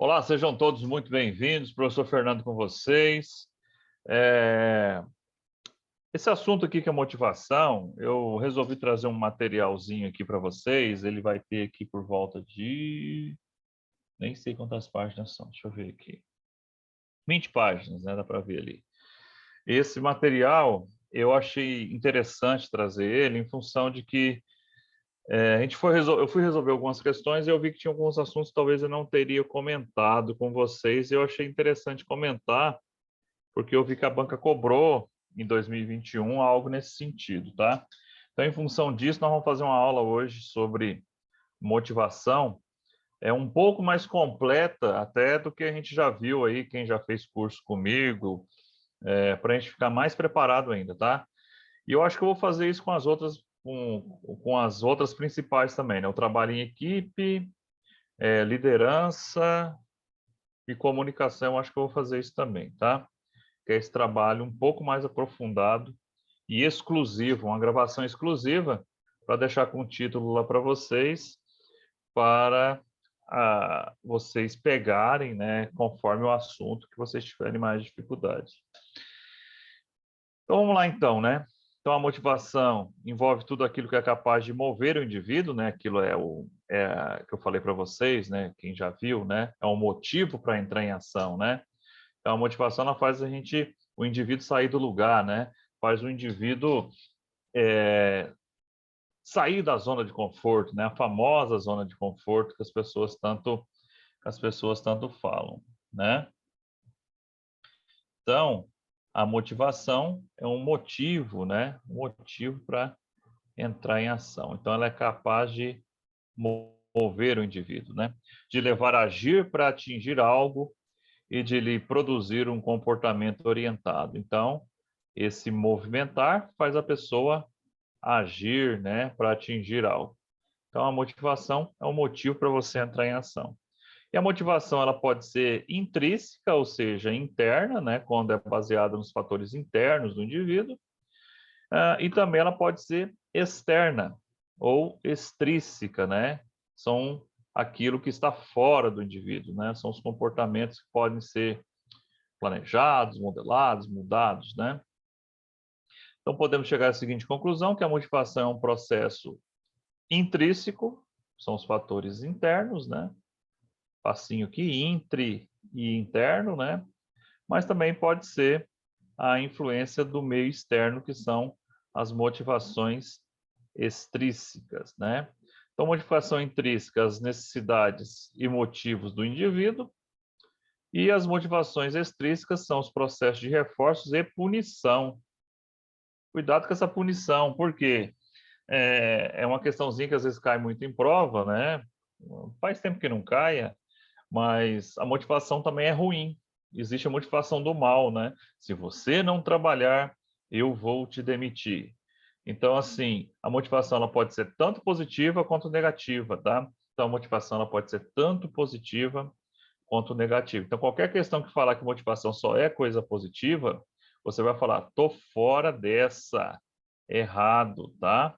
Olá, sejam todos muito bem-vindos. Professor Fernando com vocês. É, Esse assunto aqui que é motivação, eu resolvi trazer um materialzinho aqui para vocês. Ele vai ter aqui por volta de... Nem sei quantas páginas são, deixa eu ver aqui. 20 páginas, né? Dá para ver ali. Esse material, eu achei interessante trazer ele em função de que eu fui resolver algumas questões e eu vi que tinha alguns assuntos que talvez eu não teria comentado com vocês. E eu achei interessante comentar, porque eu vi que a banca cobrou em 2021 algo nesse sentido, tá? Então, em função disso, nós vamos fazer uma aula hoje sobre motivação, um pouco mais completa até do que a gente já viu aí, quem já fez curso comigo, para a gente ficar mais preparado ainda, tá? E eu acho que eu vou fazer isso com as outras principais também, né? O trabalho em equipe, liderança e comunicação, eu acho que eu vou fazer isso também, tá? Que é esse trabalho um pouco mais aprofundado e exclusivo, uma gravação exclusiva, para deixar com o título lá para vocês, para vocês pegarem, né, conforme o assunto que vocês tiverem mais dificuldade. Então vamos lá então, né? Então a motivação envolve tudo aquilo que é capaz de mover o indivíduo, né? Aquilo que eu falei para vocês, né? Quem já viu, né? É um motivo para entrar em ação, né? Então a motivação ela faz o indivíduo sair do lugar, né? Faz o indivíduo sair da zona de conforto, né? A famosa zona de conforto que as pessoas tanto falam, né? Então, a motivação é um motivo, né? Um motivo para entrar em ação. Então, ela é capaz de mover o indivíduo, né? De levar a agir para atingir algo e de lhe produzir um comportamento orientado. Então, esse movimentar faz a pessoa agir, né, para atingir algo. Então, a motivação é um motivo para você entrar em ação. E a motivação ela pode ser intrínseca, ou seja, interna, né, quando é baseada nos fatores internos do indivíduo, e também ela pode ser externa ou extrínseca, né? São aquilo que está fora do indivíduo, né? São os comportamentos que podem ser planejados, modelados, mudados, né? Então podemos chegar à seguinte conclusão, que a motivação é um processo intrínseco, são os fatores internos, né? Passinho aqui, intre e interno, né? Mas também pode ser a influência do meio externo, que são as motivações extrínsecas, né? Então, motivação intrínseca, as necessidades e motivos do indivíduo, e as motivações extrínsecas são os processos de reforços e punição. Cuidado com essa punição, porque é uma questãozinha que às vezes cai muito em prova, né? Faz tempo que não caia, mas a motivação também é ruim. Existe a motivação do mal, né? Se você não trabalhar, eu vou te demitir. Então, assim, a motivação ela pode ser tanto positiva quanto negativa, tá? Então, a motivação ela pode ser tanto positiva quanto negativa. Então, qualquer questão que falar que motivação só é coisa positiva, você vai falar, tô fora dessa, errado, tá?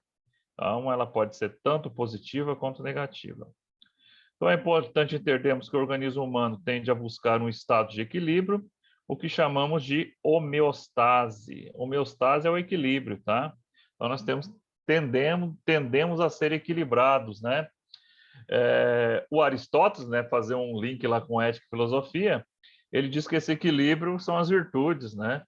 Então, ela pode ser tanto positiva quanto negativa. Então, é importante entendermos que o organismo humano tende a buscar um estado de equilíbrio, o que chamamos de homeostase. Homeostase é o equilíbrio, tá? Então, tendemos a ser equilibrados, né? O Aristóteles, né, fazer um link lá com ética e filosofia, ele diz que esse equilíbrio são as virtudes, né?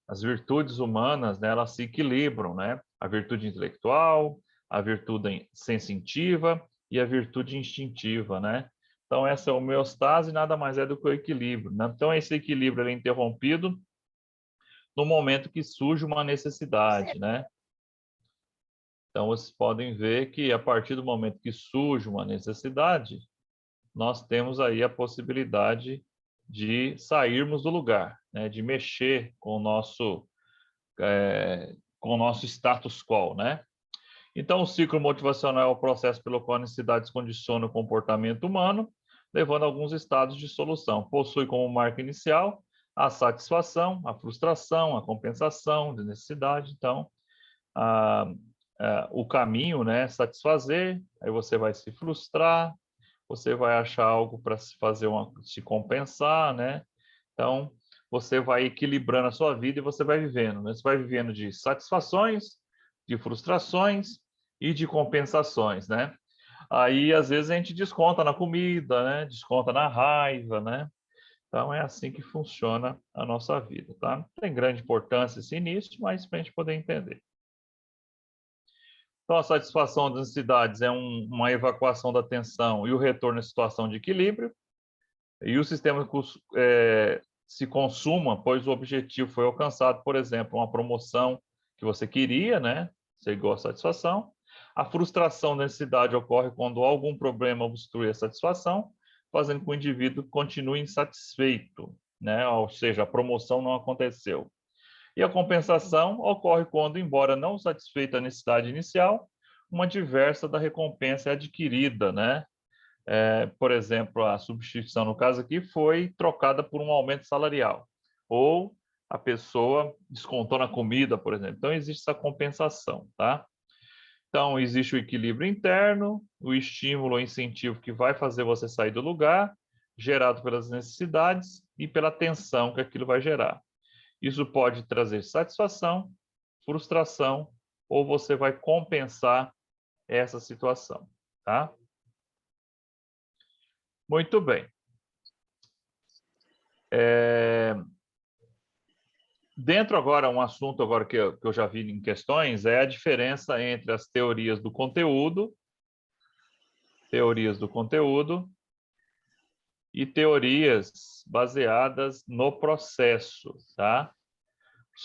As virtudes humanas, né, elas se equilibram, né? A virtude intelectual, a virtude sensitiva e a virtude instintiva, né? Então, essa homeostase nada mais é do que o equilíbrio, né? Então, esse equilíbrio é interrompido no momento que surge uma necessidade, né? Então, vocês podem ver que a partir do momento que surge uma necessidade, nós temos aí a possibilidade de sairmos do lugar, né? De mexer com o nosso status quo, né? Então, o ciclo motivacional é o processo pelo qual a necessidade condiciona o comportamento humano, levando a alguns estados de solução. Possui como marca inicial a satisfação, a frustração, a compensação de necessidade. Então, o caminho, né, satisfazer, aí você vai se frustrar, você vai achar algo para se fazer se compensar, né? Então, você vai equilibrando a sua vida e você vai vivendo, né? Você vai vivendo de satisfações, de frustrações e de compensações, né? Aí, às vezes, a gente desconta na comida, né? Desconta na raiva, né? Então, é assim que funciona a nossa vida, tá? Tem grande importância esse início, mas para a gente poder entender. Então, a satisfação das necessidades é uma evacuação da tensão e o retorno à situação de equilíbrio. E o sistema se consuma, pois o objetivo foi alcançado, por exemplo, uma promoção que você queria, né? Você gosta de satisfação. A frustração da necessidade ocorre quando algum problema obstrui a satisfação, fazendo com que o indivíduo continue insatisfeito, né? Ou seja, a promoção não aconteceu. E a compensação ocorre quando, embora não satisfeita a necessidade inicial, uma diversa da recompensa é adquirida, né? Por exemplo, a substituição, no caso aqui, foi trocada por um aumento salarial. Ou a pessoa descontou na comida, por exemplo. Então, existe essa compensação, tá? Então, existe o equilíbrio interno, o estímulo ou incentivo que vai fazer você sair do lugar, gerado pelas necessidades e pela tensão que aquilo vai gerar. Isso pode trazer satisfação, frustração, ou você vai compensar essa situação, tá? Muito bem. Dentro agora, um assunto agora que eu já vi em questões é a diferença entre as teorias do conteúdo e teorias baseadas no processo, tá?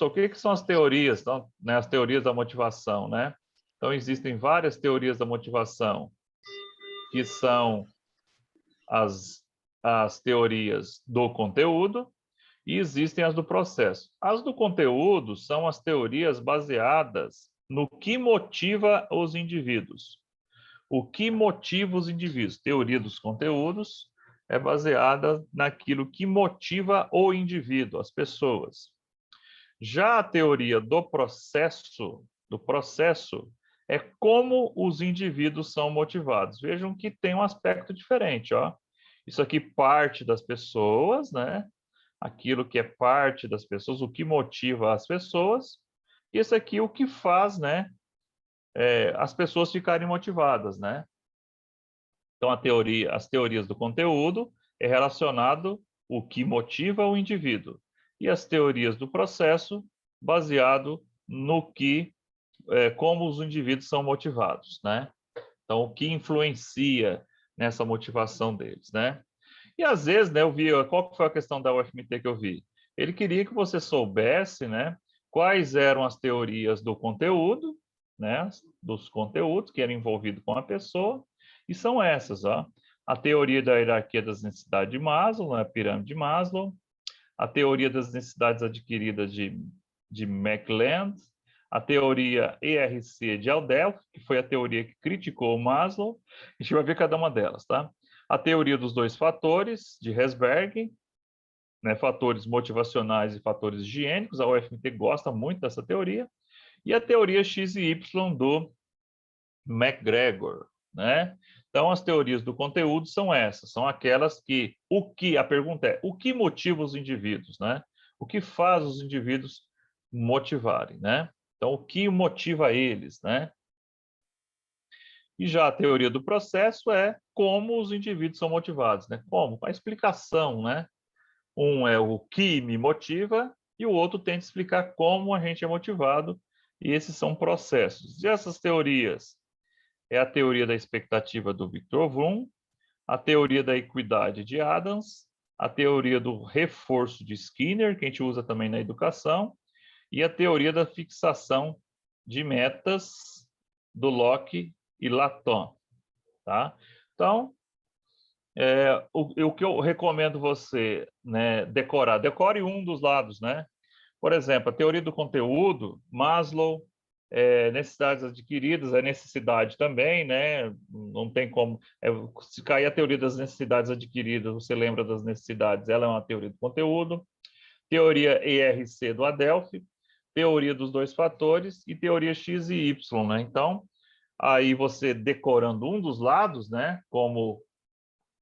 O que são as teorias? Então, né, as teorias da motivação, né? Então, existem várias teorias da motivação, que são as teorias do conteúdo, e existem as do processo. As do conteúdo são as teorias baseadas no que motiva os indivíduos. O que motiva os indivíduos? Teoria dos conteúdos é baseada naquilo que motiva o indivíduo, as pessoas. Já a teoria do processo é como os indivíduos são motivados. Vejam que tem um aspecto diferente, ó. Isso aqui parte das pessoas, né? Aquilo que é parte das pessoas, o que motiva as pessoas. Isso aqui o que faz, né? As pessoas ficarem motivadas, né? Então, as teorias do conteúdo é relacionado o que motiva o indivíduo. E as teorias do processo, baseado no que, como os indivíduos são motivados, né? Então, o que influencia nessa motivação deles, né? E às vezes, né, eu vi, qual foi a questão da UFMT que eu vi? Ele queria que você soubesse, né, quais eram as teorias do conteúdo, né, dos conteúdos que eram envolvidos com a pessoa, e são essas, ó. A teoria da hierarquia das necessidades de Maslow, né, a pirâmide de Maslow, a teoria das necessidades adquiridas de McLeod, a teoria ERC de Aldelf, que foi a teoria que criticou o Maslow. A gente vai ver cada uma delas, tá? A teoria dos dois fatores, de Herzberg, né, fatores motivacionais e fatores higiênicos, a UFMT gosta muito dessa teoria, e a teoria X e Y do McGregor, né? Então, as teorias do conteúdo são essas, são aquelas que, a pergunta é, o que motiva os indivíduos, né? O que faz os indivíduos motivarem, né? Então, o que motiva eles, né? E já a teoria do processo é como os indivíduos são motivados, né? Como? A explicação, né? Um é o que me motiva e o outro tenta explicar como a gente é motivado, e esses são processos. E essas teorias é a teoria da expectativa do Victor Vroom, a teoria da equidade de Adams, a teoria do reforço de Skinner, que a gente usa também na educação, e a teoria da fixação de metas do Locke e Lacan, tá? Então, o que eu recomendo você, né, decore um dos lados, né? Por exemplo, a teoria do conteúdo, Maslow, necessidades adquiridas, é necessidade também, né? Não tem como. Se cair a teoria das necessidades adquiridas, você lembra das necessidades, ela é uma teoria do conteúdo. Teoria ERC do Adelphi, teoria dos dois fatores e teoria X e Y, né? Então, aí você decorando um dos lados, né? Como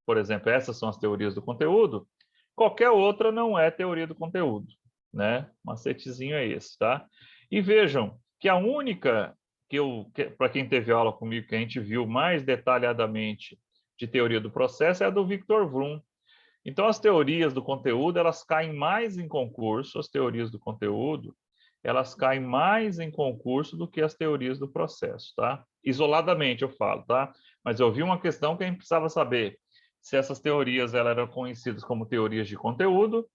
por exemplo, essas são as teorias do conteúdo, qualquer outra não é teoria do conteúdo, né? Macetezinho é esse, tá? E vejam que a única para quem teve aula comigo, que a gente viu mais detalhadamente de teoria do processo é a do Victor Vroom. Então, as teorias do conteúdo, elas caem mais em concurso, as teorias do conteúdo, elas caem mais em concurso do que as teorias do processo, tá? Isoladamente eu falo, tá? Mas eu vi uma questão que a gente precisava saber se essas teorias elas eram conhecidas como teorias de conteúdo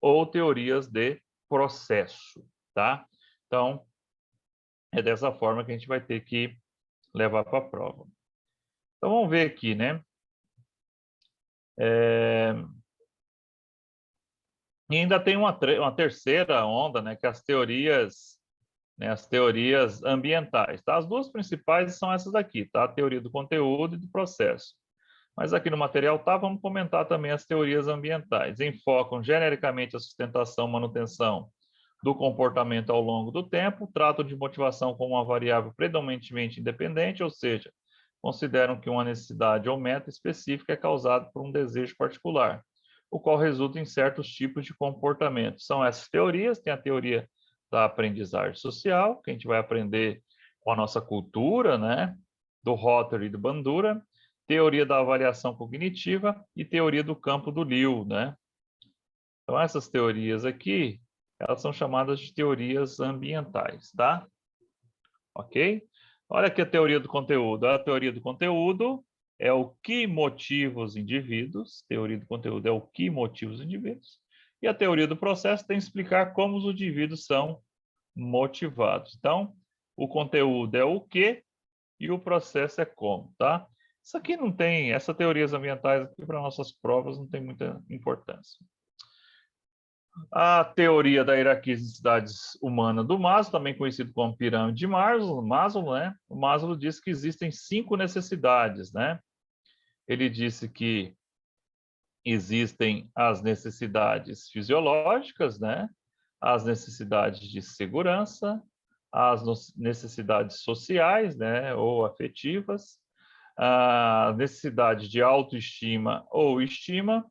ou teorias de processo, tá? Então, é dessa forma que a gente vai ter que levar para a prova. Então, vamos ver aqui, né? E ainda tem uma terceira onda, né, que é as teorias ambientais, tá? As duas principais são essas aqui, tá? A teoria do conteúdo e do processo. Mas aqui no material tá, vamos comentar também as teorias ambientais. Enfocam genericamente a sustentação, manutenção do comportamento ao longo do tempo, tratam de motivação como uma variável predominantemente independente, ou seja, consideram que uma necessidade ou meta específica é causada por um desejo particular, o qual resulta em certos tipos de comportamento. São essas teorias, tem a teoria da aprendizagem social, que a gente vai aprender com a nossa cultura, né? Do Rotary e do Bandura, teoria da avaliação cognitiva e teoria do campo do Liu, né? Então, essas teorias aqui, elas são chamadas de teorias ambientais, tá? Ok? Olha aqui a teoria do conteúdo. A teoria do conteúdo é o que motiva os indivíduos. Teoria do conteúdo é o que motiva os indivíduos. E a teoria do processo tem que explicar como os indivíduos são motivados. Então, o conteúdo é o que e o processo é como, tá? Isso aqui não tem, essas teorias ambientais aqui para nossas provas não tem muita importância. A teoria da hierarquia de necessidades humana do Maslow, também conhecido como pirâmide de Maslow, né? O Maslow disse que existem 5 necessidades, né? Ele disse que existem as necessidades fisiológicas, né? As necessidades de segurança, as necessidades sociais, né? Ou afetivas, a necessidade de autoestima ou estima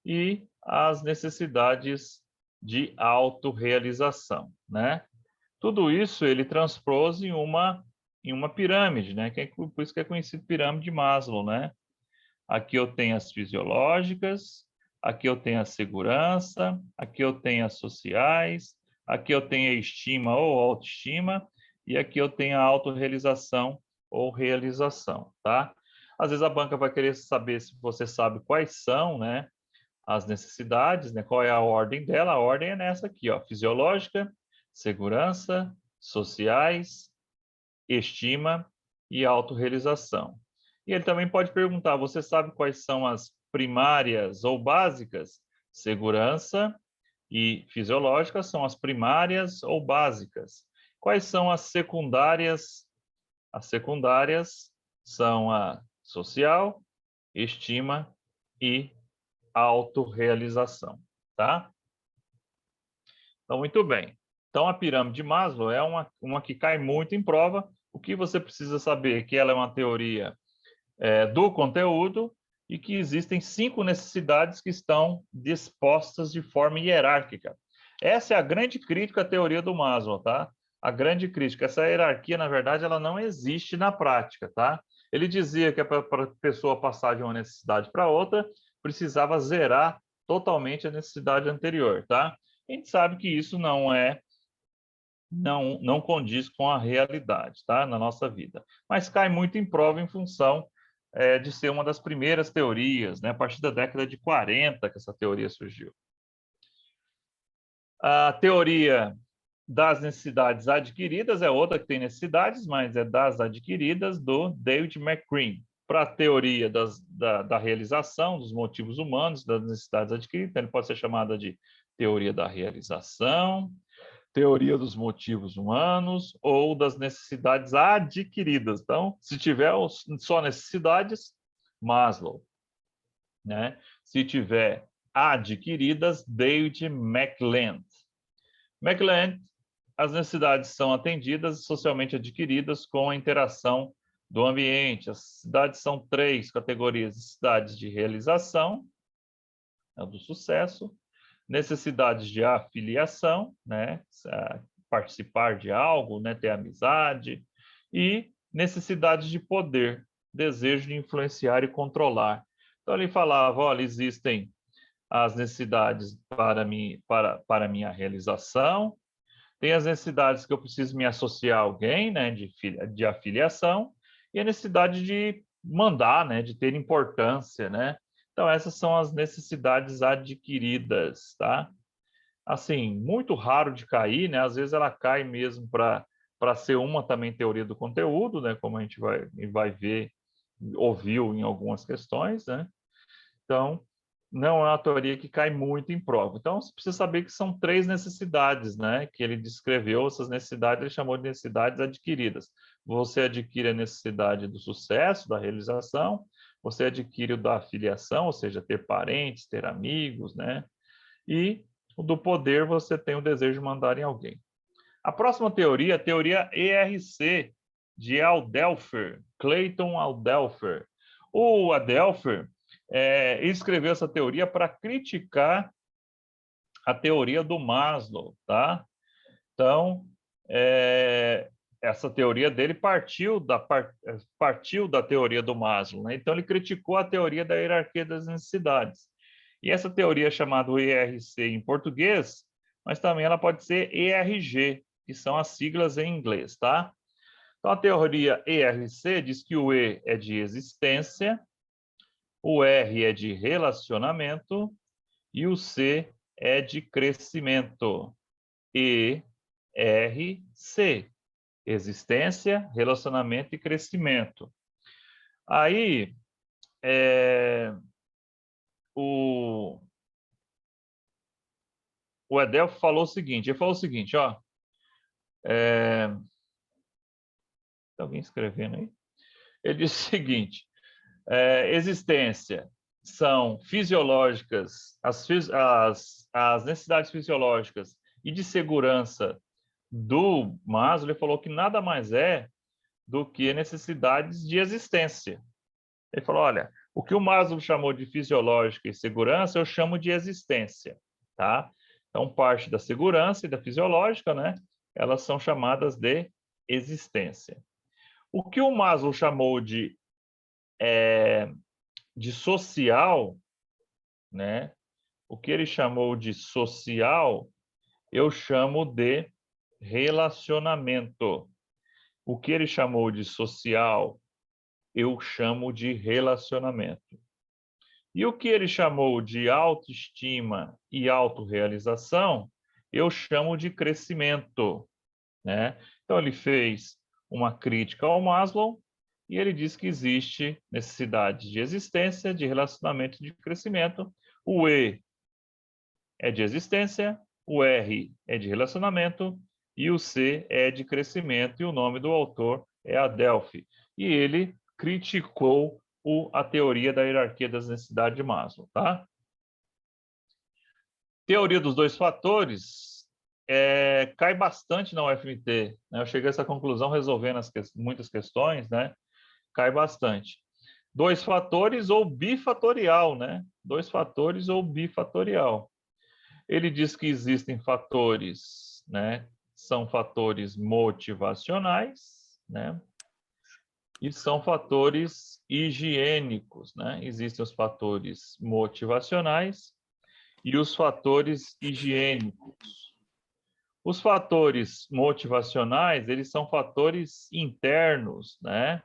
e as necessidades de autorrealização, né? Tudo isso ele transpôs em uma pirâmide, né? Que é, por isso que é conhecido pirâmide de Maslow, né? Aqui eu tenho as fisiológicas, aqui eu tenho a segurança, aqui eu tenho as sociais, aqui eu tenho a estima ou autoestima e aqui eu tenho a autorrealização ou realização, tá? Às vezes a banca vai querer saber se você sabe quais são, né? As necessidades, né? Qual é a ordem dela? A ordem é nessa aqui, ó, fisiológica, segurança, sociais, estima e autorrealização. E ele também pode perguntar, você sabe quais são as primárias ou básicas? Segurança e fisiológica são as primárias ou básicas. Quais são as secundárias? As secundárias são a social, estima e autorrealização, tá? Então, muito bem. Então, a pirâmide de Maslow é uma que cai muito em prova. O que você precisa saber é que ela é uma teoria do conteúdo e que existem 5 necessidades que estão dispostas de forma hierárquica. Essa é a grande crítica à teoria do Maslow, tá? A grande crítica. Essa hierarquia, na verdade, ela não existe na prática, tá? Ele dizia que para a pessoa passar de uma necessidade para outra, precisava zerar totalmente a necessidade anterior, tá? A gente sabe que isso não condiz com a realidade, tá? Na nossa vida. Mas cai muito em prova em função de ser uma das primeiras teorias, né? A partir da década de 40 que essa teoria surgiu. A teoria das necessidades adquiridas é outra que tem necessidades, mas é das adquiridas, do David McCrean. Para a teoria da realização, dos motivos humanos, das necessidades adquiridas, então ele pode ser chamada de teoria da realização, teoria dos motivos humanos ou das necessidades adquiridas. Então, se tiver só necessidades, Maslow, né? Se tiver adquiridas, David McClelland. McClelland, as necessidades são atendidas e socialmente adquiridas com a interação do ambiente. As necessidades são 3 categorias: necessidades de realização, do sucesso, necessidades de afiliação, né, participar de algo, né, ter amizade, e necessidades de poder, desejo de influenciar e controlar. Então ele falava, olha, existem as necessidades para minha realização, tem as necessidades que eu preciso me associar a alguém, né, de afiliação, e a necessidade de mandar, né, de ter importância, né? Então, essas são as necessidades adquiridas, tá? Assim, muito raro de cair, né? Às vezes ela cai mesmo para ser uma também teoria do conteúdo, né? Como a gente vai ver, ouviu em algumas questões, né? Então, não é uma teoria que cai muito em prova. Então, você precisa saber que são 3 necessidades, né? Que ele descreveu, essas necessidades ele chamou de necessidades adquiridas. Você adquire a necessidade do sucesso, da realização, você adquire o da afiliação, ou seja, ter parentes, ter amigos, né? E o do poder, você tem o desejo de mandar em alguém. A próxima teoria, a teoria ERC, de Aldelfer, Clayton Aldelfer. O Aldelfer escreveu essa teoria para criticar a teoria do Maslow, tá? Então, essa teoria dele partiu da teoria do Maslow, né? Então, ele criticou a teoria da hierarquia das necessidades. E essa teoria é chamada ERC em português, mas também ela pode ser ERG, que são as siglas em inglês, tá? Então, a teoria ERC diz que o E é de existência, o R é de relacionamento e o C é de crescimento. E, R, C. Existência, relacionamento e crescimento. Aí, o Edelf falou o seguinte, ele falou o seguinte, ó, tem alguém escrevendo aí? Ele disse o seguinte, existência são fisiológicas, as necessidades fisiológicas e de segurança do Maslow, ele falou que nada mais é do que necessidades de existência. Ele falou, olha, o que o Maslow chamou de fisiológica e segurança, eu chamo de existência, tá? Então, parte da segurança e da fisiológica, né? Elas são chamadas de existência. O que o Maslow chamou de social, né? O que ele chamou de social, eu chamo de relacionamento. O que ele chamou de social, eu chamo de relacionamento. E o que ele chamou de autoestima e autorrealização, eu chamo de crescimento, né? Então, ele fez uma crítica ao Maslow e ele diz que existe necessidade de existência, de relacionamento e de crescimento. O E é de existência, o R é de relacionamento e o C é de crescimento. E o nome do autor é Adelphi. E ele criticou a teoria da hierarquia das necessidades de Maslow, tá? Teoria dos 2 fatores cai bastante na UFMT, né? Eu cheguei a essa conclusão resolvendo muitas questões, né? Cai bastante. 2 fatores ou bifatorial, né? 2 fatores ou bifatorial. Ele diz que existem fatores, né? São fatores motivacionais, né? E são fatores higiênicos, né? Existem os fatores motivacionais e os fatores higiênicos. Os fatores motivacionais, eles são fatores internos, né?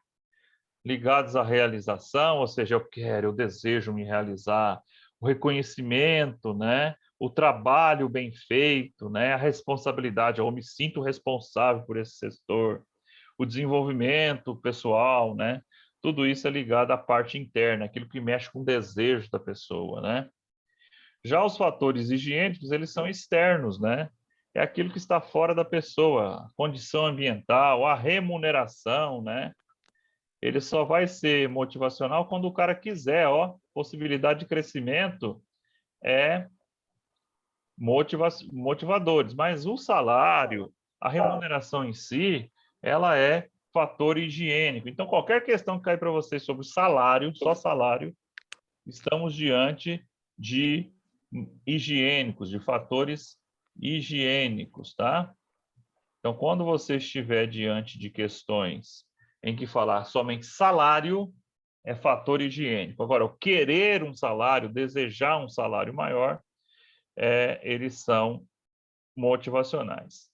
Ligados à realização, ou seja, eu quero, eu desejo me realizar, o reconhecimento, né? O trabalho bem feito, né? A responsabilidade, eu me sinto responsável por esse setor, o desenvolvimento pessoal, né? Tudo isso é ligado à parte interna, aquilo que mexe com o desejo da pessoa, né? Já os fatores higiênicos, eles são externos, né? É aquilo que está fora da pessoa, a condição ambiental, a remuneração, né? Ele só vai ser motivacional quando o cara quiser, ó. Possibilidade de crescimento é motivadores, mas o salário, a remuneração em si, ela é fator higiênico. Então, qualquer questão que cair para vocês sobre salário, só salário, estamos diante de higiênicos, de fatores higiênicos, tá? Então, quando você estiver diante de questões em que falar somente salário, é fator higiênico. Agora, o querer um salário, desejar um salário maior, eles são motivacionais.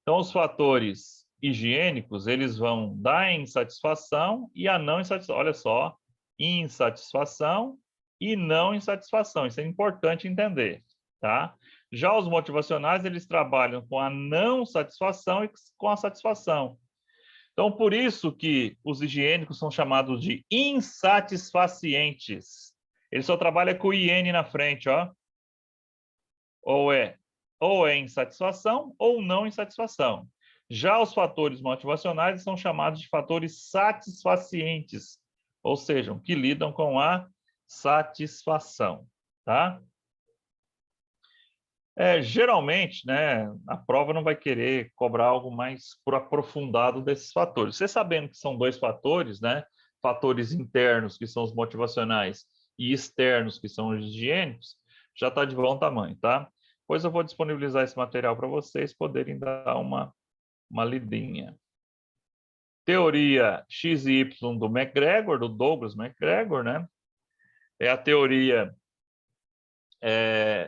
Então, os fatores higiênicos, eles vão da insatisfação e a não insatisfação. Olha só, insatisfação e não insatisfação. Isso é importante entender, tá? Já os motivacionais, eles trabalham com a não satisfação e com a satisfação. Então, por isso que os higiênicos são chamados de insatisfacientes. Ele só trabalha com o IN na frente, ó. Ou é insatisfação ou não insatisfação. Já os fatores motivacionais são chamados de fatores satisfacientes, ou seja, que lidam com a satisfação, tá? Geralmente, né, a prova não vai querer cobrar algo mais aprofundado desses fatores. Você sabendo que são dois fatores, né, fatores internos, que são os motivacionais, e externos, que são os higiênicos, já está de bom tamanho, tá? Depois eu vou disponibilizar esse material para vocês poderem dar uma lidinha. Teoria X e Y do McGregor, do Douglas McGregor, né? É a teoria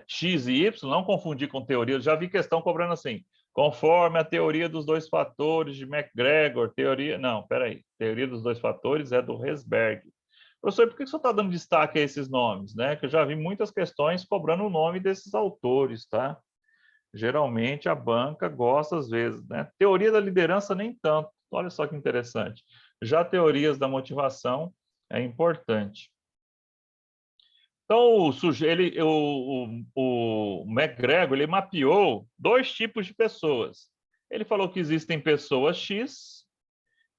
X e Y, não confundir com teoria. Eu já vi questão cobrando assim, conforme a teoria dos dois fatores de McGregor, teoria... Não, peraí. Teoria dos dois fatores é do Herzberg. Professor, por que você está dando destaque a esses nomes, né? Que eu já vi muitas questões cobrando o nome desses autores, tá? Geralmente a banca gosta às vezes, né? Teoria da liderança nem tanto. Olha só que interessante. Já teorias da motivação é importante. Então, o McGregor, ele mapeou dois tipos de pessoas. Ele falou que existem pessoas X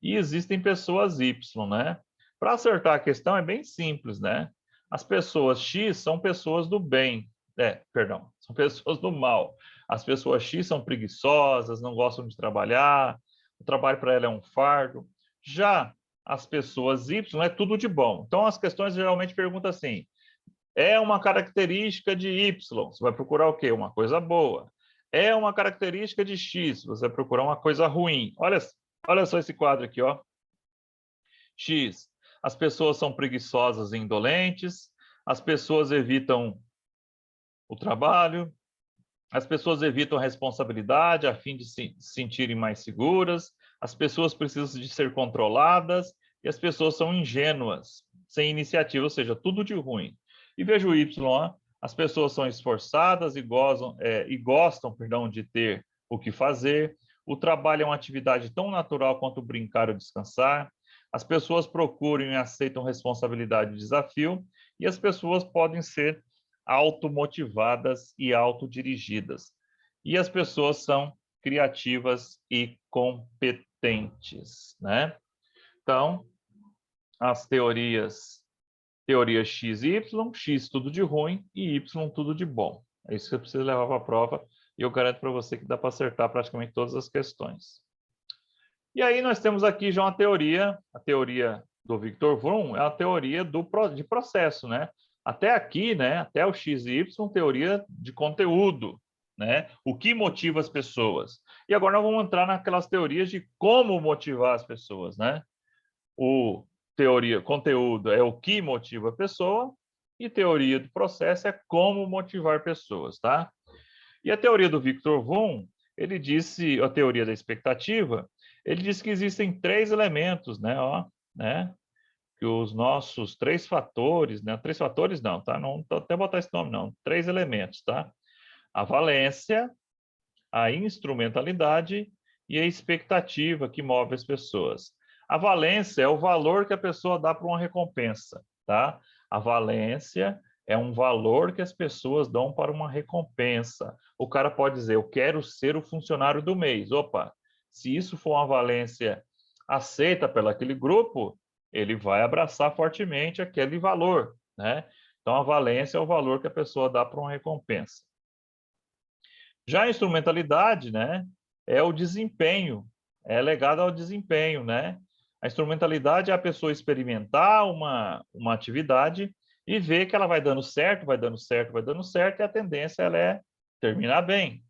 e existem pessoas Y, né? Para acertar a questão é bem simples, né? As pessoas X são pessoas do bem. Perdão, são pessoas do mal. As pessoas X são preguiçosas, não gostam de trabalhar, o trabalho para ela é um fardo. Já as pessoas Y é tudo de bom. Então, as questões geralmente perguntam assim, é uma característica de Y, você vai procurar o quê? Uma coisa boa. É uma característica de X, você vai procurar uma coisa ruim. Olha só esse quadro aqui, ó. X. As pessoas são preguiçosas e indolentes, as pessoas evitam o trabalho, as pessoas evitam a responsabilidade a fim de se sentirem mais seguras, as pessoas precisam de ser controladas e as pessoas são ingênuas, sem iniciativa, ou seja, tudo de ruim. E veja o Y, ó, as pessoas são esforçadas e gostam, de ter o que fazer, o trabalho é uma atividade tão natural quanto brincar ou descansar, as pessoas procuram e aceitam responsabilidade e desafio, e as pessoas podem ser automotivadas e autodirigidas. E as pessoas são criativas e competentes, né? Então, as teoria X e Y, X tudo de ruim e Y tudo de bom. É isso que você precisa levar para a prova e eu garanto para você que dá para acertar praticamente todas as questões. E aí nós temos aqui já uma teoria, a teoria do Victor Vroom é a teoria de processo, né? Até aqui, né, até o X e Y, teoria de conteúdo, né? O que motiva as pessoas. E agora nós vamos entrar naquelas teorias de como motivar as pessoas, né? Conteúdo é o que motiva a pessoa e teoria do processo é como motivar pessoas, tá? E a teoria do Victor Vroom, ele disse, a teoria da expectativa, ele disse que existem três elementos, né, que os nossos três fatores, né, três fatores não, tá? Não até botar esse nome não, três elementos, tá? A valência, a instrumentalidade e a expectativa que move as pessoas. A valência é o valor que a pessoa dá para uma recompensa, tá? A valência é um valor que as pessoas dão para uma recompensa. O cara pode dizer, eu quero ser o funcionário do mês. Opa, se isso for uma valência aceita pelo aquele grupo, ele vai abraçar fortemente aquele valor, né? Então, a valência é o valor que a pessoa dá para uma recompensa. Já a instrumentalidade, né, é o desempenho é ligada ao desempenho, né? A instrumentalidade é a pessoa experimentar uma atividade e ver que ela vai dando certo, vai dando certo, vai dando certo, e a tendência ela é terminar bem,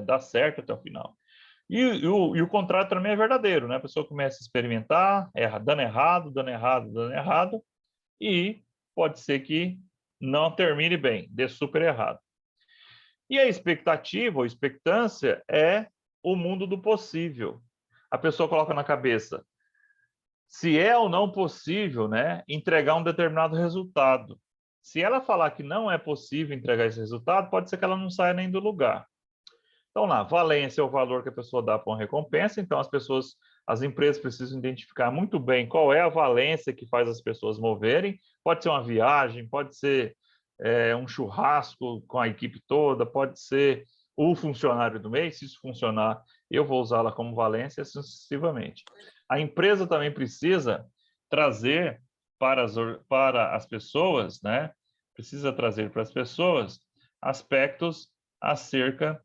dar certo até o final. E o contrário também é verdadeiro, né? A pessoa começa a experimentar, dando errado, dando errado, dando errado, e pode ser que não termine bem, dê super errado. E a expectativa ou expectância é o mundo do possível. A pessoa coloca na cabeça se é ou não possível, né, entregar um determinado resultado. Se ela falar que não é possível entregar esse resultado, pode ser que ela não saia nem do lugar. Então, lá, valência é o valor que a pessoa dá para uma recompensa. Então, as empresas precisam identificar muito bem qual é a valência que faz as pessoas moverem. Pode ser uma viagem, pode ser um churrasco com a equipe toda, pode ser o funcionário do mês. Se isso funcionar, eu vou usá-la como valência sucessivamente. A empresa também precisa trazer para as pessoas, né? Precisa trazer para as pessoas aspectos acerca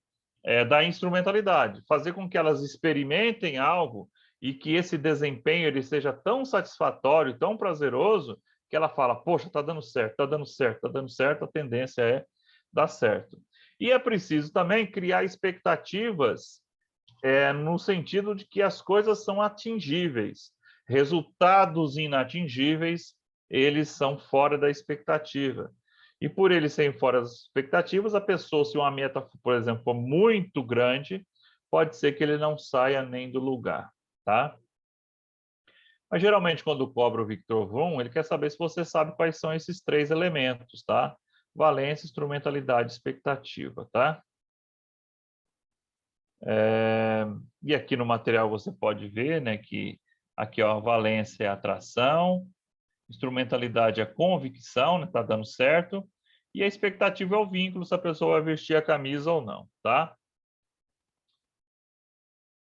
da instrumentalidade, fazer com que elas experimentem algo e que esse desempenho ele seja tão satisfatório, tão prazeroso, que ela fala, poxa, está dando certo, está dando certo, está dando certo, a tendência é dar certo. E é preciso também criar expectativas no sentido de que as coisas são atingíveis. Resultados inatingíveis, eles são fora da expectativa. E por eles serem fora das expectativas, a pessoa, se uma meta, por exemplo, for muito grande, pode ser que ele não saia nem do lugar, tá? Mas geralmente quando cobra o Victor Von, ele quer saber se você sabe quais são esses 3 elementos, tá? Valência, instrumentalidade, expectativa, tá? E aqui no material você pode ver, né, que aqui ó, a valência é a atração, instrumentalidade é a convicção, né, tá dando certo, e a expectativa é o vínculo, se a pessoa vai vestir a camisa ou não, tá?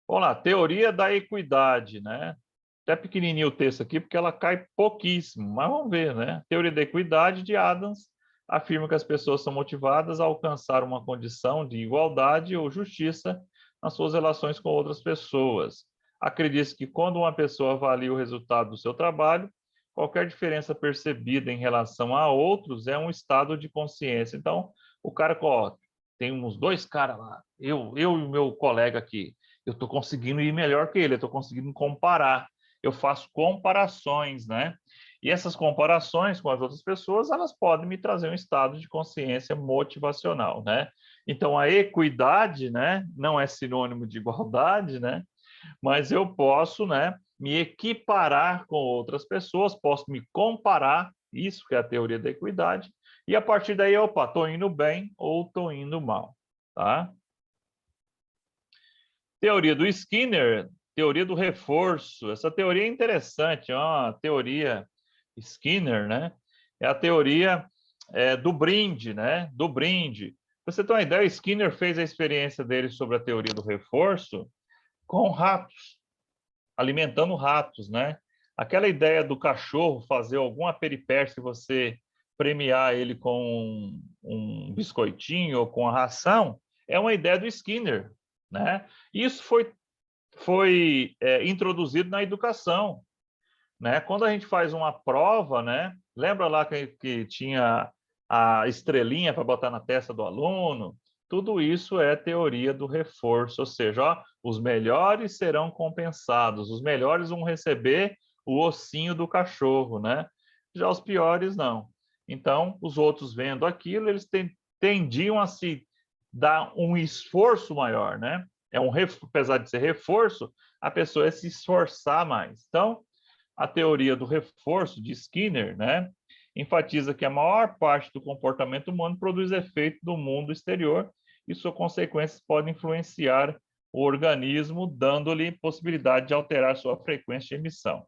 Vamos lá, teoria da equidade, né? Até pequenininho o texto aqui, porque ela cai pouquíssimo, mas vamos ver, né? Teoria da equidade de Adams afirma que as pessoas são motivadas a alcançar uma condição de igualdade ou justiça nas suas relações com outras pessoas. Acredita que quando uma pessoa avalia o resultado do seu trabalho, qualquer diferença percebida em relação a outros é um estado de consciência. Então, o cara, ó, tem uns 2 caras lá, eu e o meu colega aqui, eu estou conseguindo ir melhor que ele, eu estou conseguindo comparar. Eu faço comparações, né? E essas comparações com as outras pessoas, elas podem me trazer um estado de consciência motivacional, né? Então, a equidade, né, não é sinônimo de igualdade, né? Mas eu posso, né, me equiparar com outras pessoas, posso me comparar, isso que é a teoria da equidade, e a partir daí, opa, estou indo bem ou estou indo mal, tá? Teoria do Skinner, teoria do reforço. Essa teoria é interessante, é uma teoria Skinner, né? É a teoria do brinde, né? Do brinde. Pra você ter uma ideia, o Skinner fez a experiência dele sobre a teoria do reforço com ratos, alimentando ratos, né? Aquela ideia do cachorro fazer alguma peripécia se você premiar ele com um biscoitinho ou com a ração, é uma ideia do Skinner, né? Isso foi introduzido na educação, né? Quando a gente faz uma prova, né? Lembra lá que tinha a estrelinha para botar na testa do aluno? Tudo isso é teoria do reforço, ou seja, ó, os melhores serão compensados, os melhores vão receber o ossinho do cachorro, né? Já os piores não. Então, os outros vendo aquilo, eles tendiam a se dar um esforço maior, né? Apesar de ser reforço, a pessoa ia se esforçar mais. Então, a teoria do reforço de Skinner, né, enfatiza que a maior parte do comportamento humano produz efeito do mundo exterior e suas consequências podem influenciar o organismo, dando-lhe possibilidade de alterar sua frequência de emissão.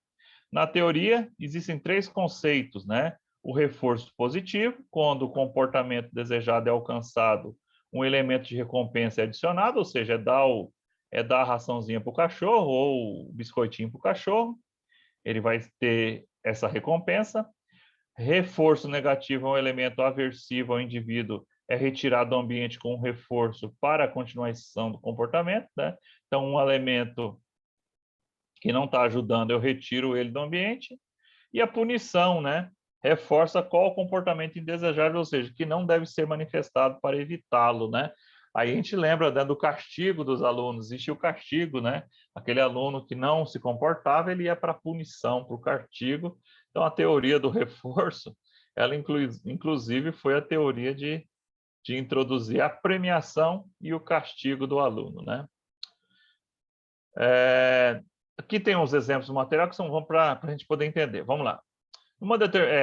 Na teoria, existem 3 conceitos, né? O reforço positivo, quando o comportamento desejado é alcançado, um elemento de recompensa é adicionado, ou seja, dar a raçãozinha para o cachorro ou o biscoitinho para o cachorro, ele vai ter essa recompensa. Reforço negativo é um elemento aversivo ao indivíduo, é retirado do ambiente com um reforço para a continuação do comportamento, né? Então, um elemento que não está ajudando, eu retiro ele do ambiente. E a punição, né? Reforça qual comportamento indesejável, ou seja, que não deve ser manifestado para evitá-lo, né? Aí a gente lembra, né, do castigo dos alunos, existe o castigo, né? Aquele aluno que não se comportava, ele ia para a punição, para o castigo. Então, a teoria do reforço, ela inclusive foi a teoria de introduzir a premiação e o castigo do aluno, né? Aqui tem uns exemplos do material que vão para a gente poder entender. Vamos lá.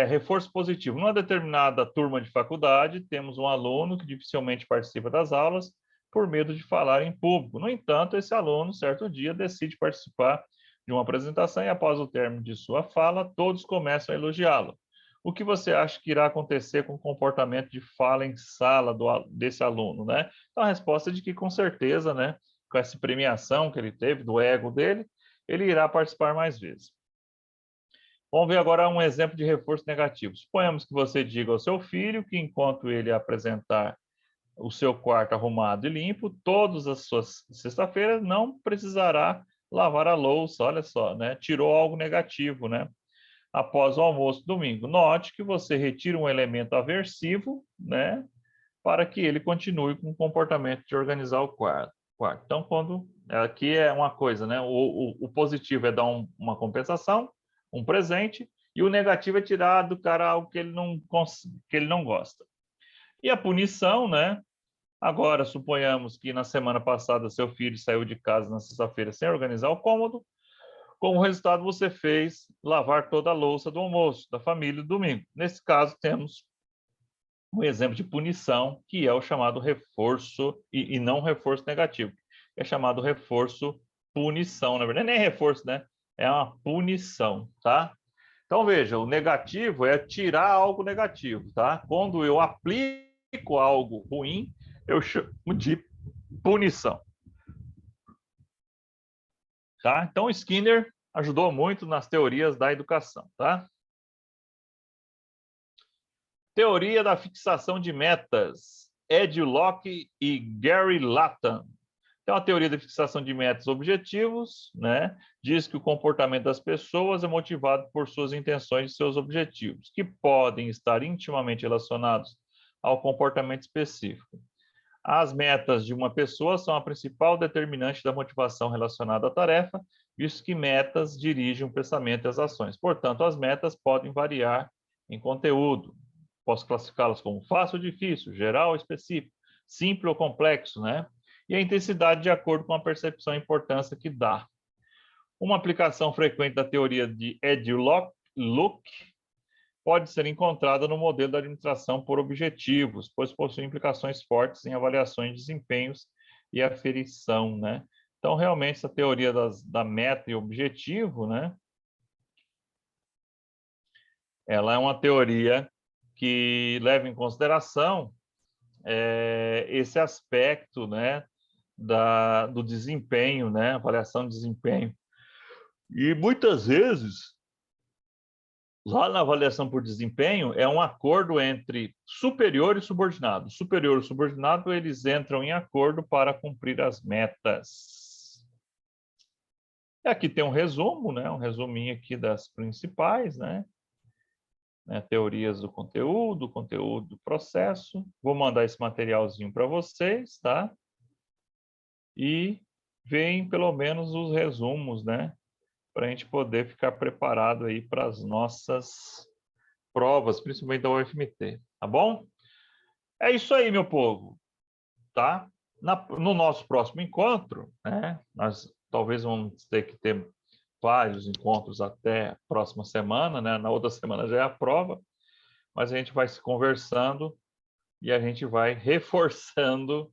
Reforço positivo. Numa determinada turma de faculdade, temos um aluno que dificilmente participa das aulas por medo de falar em público. No entanto, esse aluno, certo dia, decide participar de uma apresentação e, após o término de sua fala, todos começam a elogiá-lo. O que você acha que irá acontecer com o comportamento de fala em sala desse aluno, né? Então, a resposta é de que, com certeza, né, com essa premiação que ele teve, do ego dele, ele irá participar mais vezes. Vamos ver agora um exemplo de reforço negativo. Suponhamos que você diga ao seu filho que, enquanto ele apresentar o seu quarto arrumado e limpo, todas as suas sexta-feiras não precisará lavar a louça. Olha só, né? Tirou algo negativo, né? Após o almoço domingo. Note que você retira um elemento aversivo, né? Para que ele continue com o comportamento de organizar o quarto. Então, quando aqui é uma coisa, né? O positivo é dar uma compensação, um presente, e o negativo é tirar do cara algo que ele não gosta. E a punição, né? Agora, suponhamos que na semana passada seu filho saiu de casa na sexta-feira sem organizar o cômodo. Como resultado, você fez lavar toda a louça do almoço da família no domingo. Nesse caso, temos um exemplo de punição, que é o chamado reforço, e não reforço negativo. É chamado reforço punição, na verdade, nem é reforço, né? É uma punição, tá? Então, veja, o negativo é tirar algo negativo, tá? Quando eu aplico algo ruim, eu chamo de punição. Tá? Então, Skinner ajudou muito nas teorias da educação, tá? Teoria da fixação de metas, Ed Locke e Gary Latham. Então, a teoria da fixação de metas objetivos, né, diz que o comportamento das pessoas é motivado por suas intenções e seus objetivos, que podem estar intimamente relacionados ao comportamento específico. As metas de uma pessoa são a principal determinante da motivação relacionada à tarefa, visto que metas dirigem o pensamento e as ações. Portanto, as metas podem variar em conteúdo. Posso classificá-las como fácil ou difícil, geral ou específico, simples ou complexo, né? E a intensidade de acordo com a percepção e importância que dá. Uma aplicação frequente da teoria de Ed Locke pode ser encontrada no modelo da administração por objetivos, pois possui implicações fortes em avaliações de desempenhos e aferição, né? Então, realmente, essa teoria da meta e objetivo, né? Ela é uma teoria que leva em consideração esse aspecto, né? Do desempenho, né? Avaliação de desempenho. E muitas vezes, lá na avaliação por desempenho, é um acordo entre superior e subordinado. Superior e subordinado, eles entram em acordo para cumprir as metas. E aqui tem um resumo, né? Um resuminho aqui das principais, né? Teorias do conteúdo do processo. Vou mandar esse materialzinho para vocês, tá? E veem pelo menos os resumos, né? Para a gente poder ficar preparado aí para as nossas provas, principalmente da UFMT, tá bom? É isso aí, meu povo, tá? No nosso próximo encontro, né? Nós talvez vamos ter que ter vários encontros até a próxima semana, né? Na outra semana já é a prova, mas a gente vai se conversando e a gente vai reforçando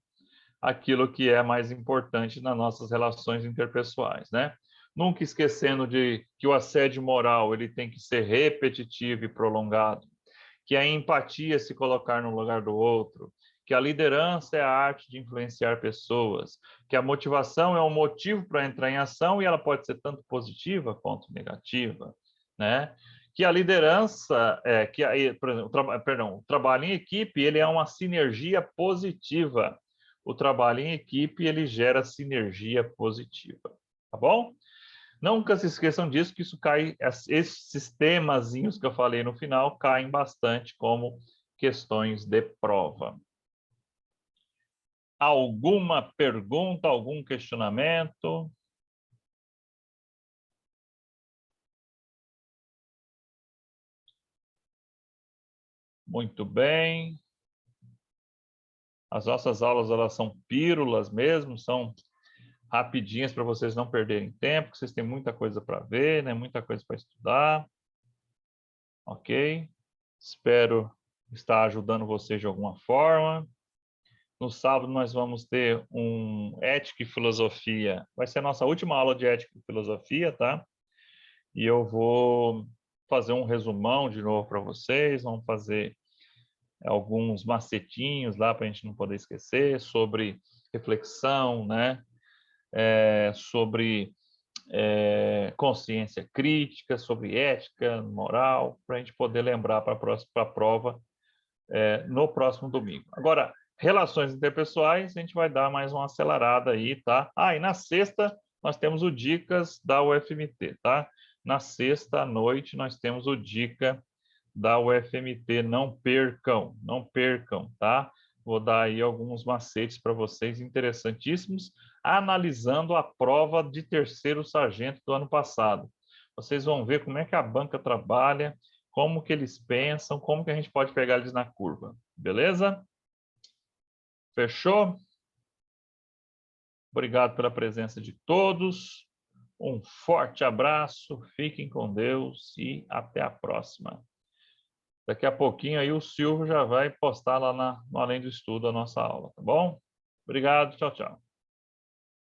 aquilo que é mais importante nas nossas relações interpessoais, né? Nunca esquecendo de que o assédio moral ele tem que ser repetitivo e prolongado, que a empatia é se colocar no lugar do outro, que a liderança é a arte de influenciar pessoas, que a motivação é um motivo para entrar em ação e ela pode ser tanto positiva quanto negativa, né? Que a liderança, por exemplo, o trabalho em equipe ele é uma sinergia positiva. O trabalho em equipe ele gera sinergia positiva, tá bom? Nunca se esqueçam disso, que isso cai, esses temazinhos que eu falei no final caem bastante como questões de prova. Alguma pergunta, algum questionamento? Muito bem. As nossas aulas, elas são pílulas mesmo, são rapidinhas para vocês não perderem tempo, porque vocês têm muita coisa para ver, né? Muita coisa para estudar. Ok? Espero estar ajudando vocês de alguma forma. No sábado nós vamos ter um Ética e Filosofia. Vai ser a nossa última aula de Ética e Filosofia, tá? E eu vou fazer um resumão de novo para vocês. Vamos fazer alguns macetinhos lá para a gente não poder esquecer sobre reflexão, né? Sobre consciência crítica, sobre ética, moral, para a gente poder lembrar para a prova no próximo domingo. Agora, relações interpessoais, a gente vai dar mais uma acelerada aí, tá? E na sexta nós temos o Dicas da UFMT, tá? Na sexta à noite nós temos o Dica da UFMT, não percam, tá? Vou dar aí alguns macetes para vocês interessantíssimos, analisando a prova de terceiro sargento do ano passado. Vocês vão ver como é que a banca trabalha, como que eles pensam, como que a gente pode pegar eles na curva. Beleza? Fechou? Obrigado pela presença de todos. Um forte abraço, fiquem com Deus e até a próxima. Daqui a pouquinho aí o Silvio já vai postar lá no Além do Estudo a nossa aula, tá bom? Obrigado, tchau, tchau.